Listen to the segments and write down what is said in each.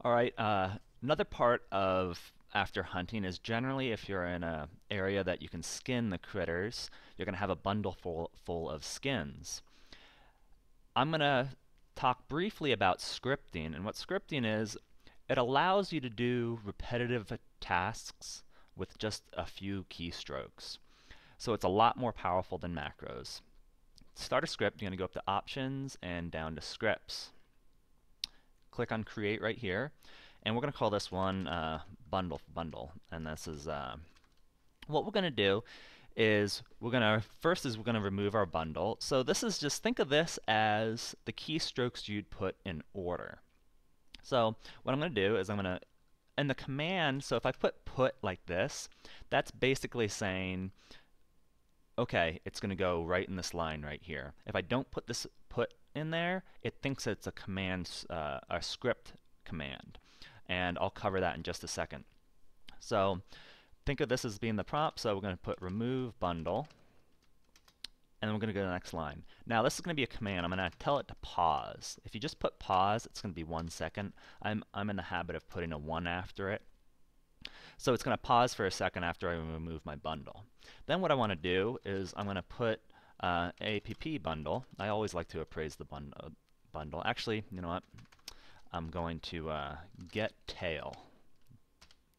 All right. Another part of after hunting is generally if you're in a area that you can skin the critters, you're going to have a bundle full of skins. I'm going to talk briefly about scripting. And what scripting is, it allows you to do repetitive tasks with just a few keystrokes. So it's a lot more powerful than macros. To start a script, you're going to go up to Options and down to Scripts. Click on Create right here, and we're going to call this one bundle. And this is what we're going to do is we're going to remove our bundle. So this is just, think of this as the keystrokes you'd put in order. So what I'm going to do is I'm going to, in the command, so if I put like this, that's basically saying, okay, it's going to go right in this line right here. If I don't put this put in there, it thinks it's a command, a script command. And I'll cover that in just a second. So think of this as being the prompt. So we're going to put remove bundle, and then we're going to go to the next line. Now this is going to be a command. I'm going to tell it to pause. If you just put pause, it's going to be 1 second. I'm in the habit of putting a 1 after it. So it's going to pause for a second after I remove my bundle. Then what I want to do is I'm going to put app bundle. I always like to appraise the bundle. Actually, you know what? I'm going to get tail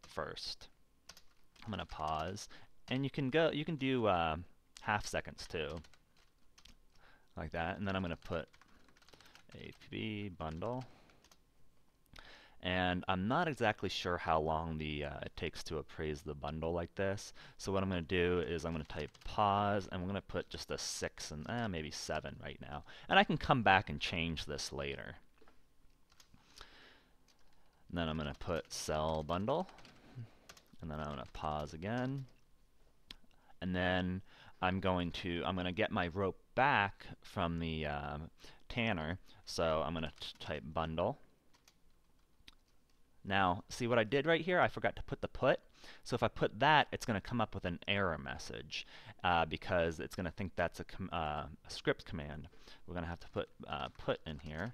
first. I'm going to pause, and you can do half seconds too, like that. And then I'm going to put app bundle. And I'm not exactly sure how long it takes to appraise the bundle like this. So what I'm going to do is I'm going to type pause, and I'm going to put just a 6 and maybe 7 right now. And I can come back and change this later. And then I'm going to put sell bundle, and then I'm going to pause again. And then I'm going to get my rope back from the tanner. So I'm going to type bundle. Now, see what I did right here? I forgot to put the put. So if I put that, it's going to come up with an error message because it's going to think that's a script command. We're going to have to put in here.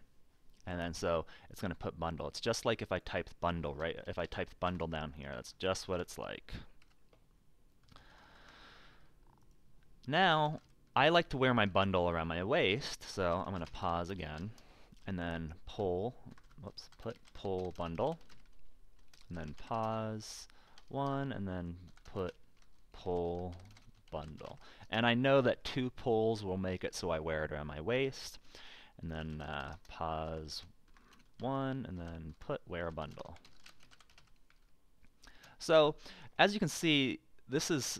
And then so it's going to put bundle. It's just like if I typed bundle, right? If I typed bundle down here, that's just what it's like. Now, I like to wear my bundle around my waist, so I'm going to pause again, and then pull bundle, and then pause 1, and then pull bundle. And I know that 2 pulls will make it so I wear it around my waist, and then pause 1, and then wear bundle. So as you can see, this is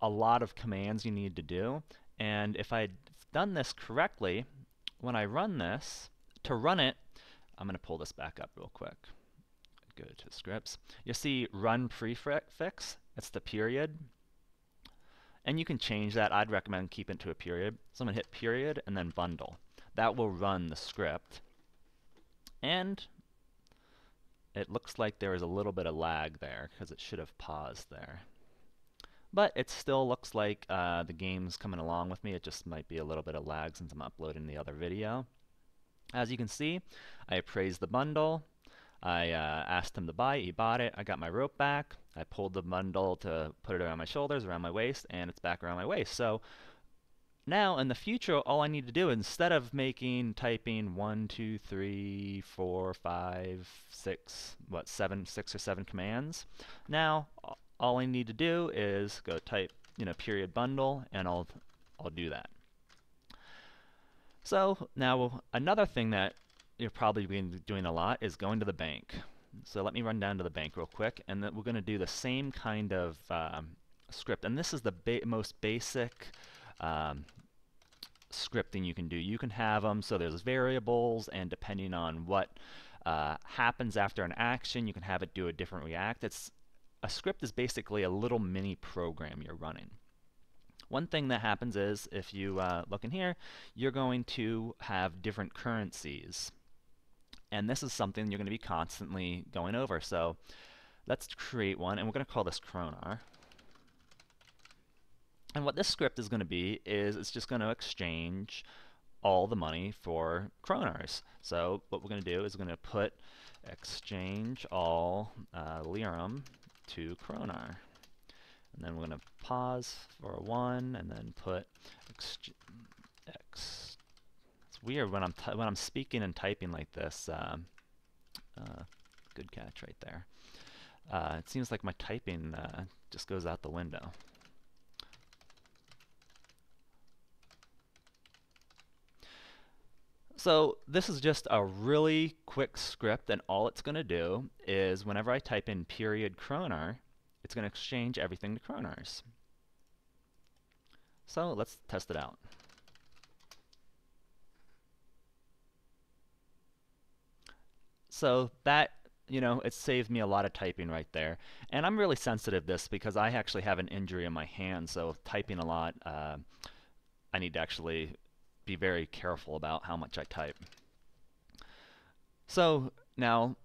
a lot of commands you need to do, and if I'd done this correctly, when I run this, to run it, I'm going to pull this back up real quick. Go to scripts. You'll see run prefix. It's the period. And you can change that. I'd recommend keep it to a period. So I'm going to hit period and then bundle. That will run the script. And it looks like there is a little bit of lag there because it should have paused there. But it still looks like the game's coming along with me. It just might be a little bit of lag since I'm uploading the other video. As you can see, I appraised the bundle. I asked him to buy it. He bought it. I got my rope back. I pulled the bundle to put it around my shoulders, around my waist, and it's back around my waist. So now in the future, all I need to do, instead of typing 1, 2, 3, 4, 5, 6, 6 or 7 commands, now all I need to do is go type, period bundle, and I'll do that. So now another thing that you're probably going to be doing a lot is going to the bank. So let me run down to the bank real quick, and then we're going to do the same kind of script. And this is the most basic scripting you can do. You can have them so there's variables, and depending on what happens after an action, you can have it do a different react. A script is basically a little mini program you're running. One thing that happens is, if you look in here, you're going to have different currencies. And this is something you're going to be constantly going over. So let's create one, and we're going to call this Kronar. And what this script is going to be is it's just going to exchange all the money for kroners. So what we're going to do is we're going to put exchange all lirum to kroner. And then we're going to pause for a 1 and then put it's weird when I'm speaking and typing like this. Good catch right there. It seems like my typing just goes out the window. So this is just a really quick script, and all it's going to do is whenever I type in period kroner, it's going to exchange everything to kroners. So let's test it out. So that, it saved me a lot of typing right there. And I'm really sensitive to this because I actually have an injury in my hand, so typing a lot, I need to actually be very careful about how much I type. So now,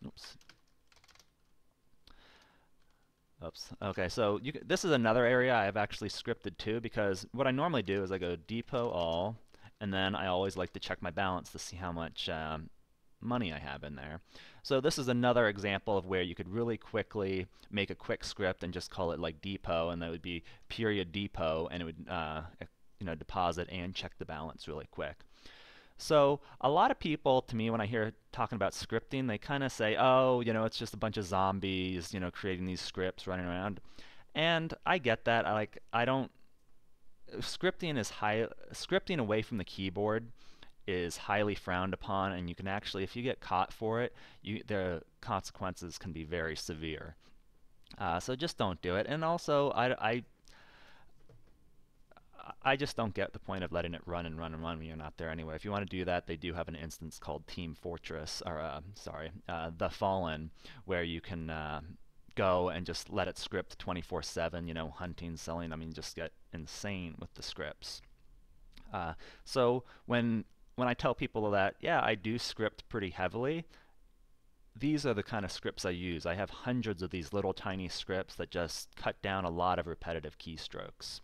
oops. Okay, so this is another area I've actually scripted too, because what I normally do is I go depot all, and then I always like to check my balance to see how much money I have in there. So this is another example of where you could really quickly make a quick script and just call it like depot, and that would be period depot, and it would deposit and check the balance really quick. So a lot of people, to me, when I hear talking about scripting, they kind of say, oh, it's just a bunch of zombies, creating these scripts running around. And I get that. I don't scripting away from the keyboard is highly frowned upon, and you can actually, if you get caught for it, the consequences can be very severe. So just don't do it. And also, I just don't get the point of letting it run and run and run when you're not there anyway. If you want to do that, they do have an instance called Team Fortress, or The Fallen, where you can go and just let it script 24/7, hunting, selling. I mean, just get insane with the scripts. So when I tell people that, yeah, I do script pretty heavily, these are the kind of scripts I use. I have hundreds of these little tiny scripts that just cut down a lot of repetitive keystrokes.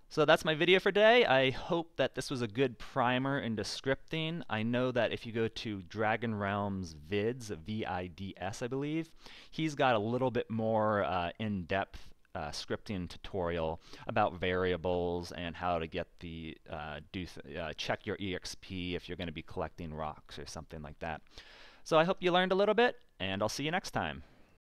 So that's my video for today. I hope that this was a good primer into scripting. I know that if you go to DragonRealms Vids, V-I-D-S, I believe, he's got a little bit more in-depth scripting tutorial about variables and how to get the check your EXP if you're going to be collecting rocks or something like that. So I hope you learned a little bit, and I'll see you next time.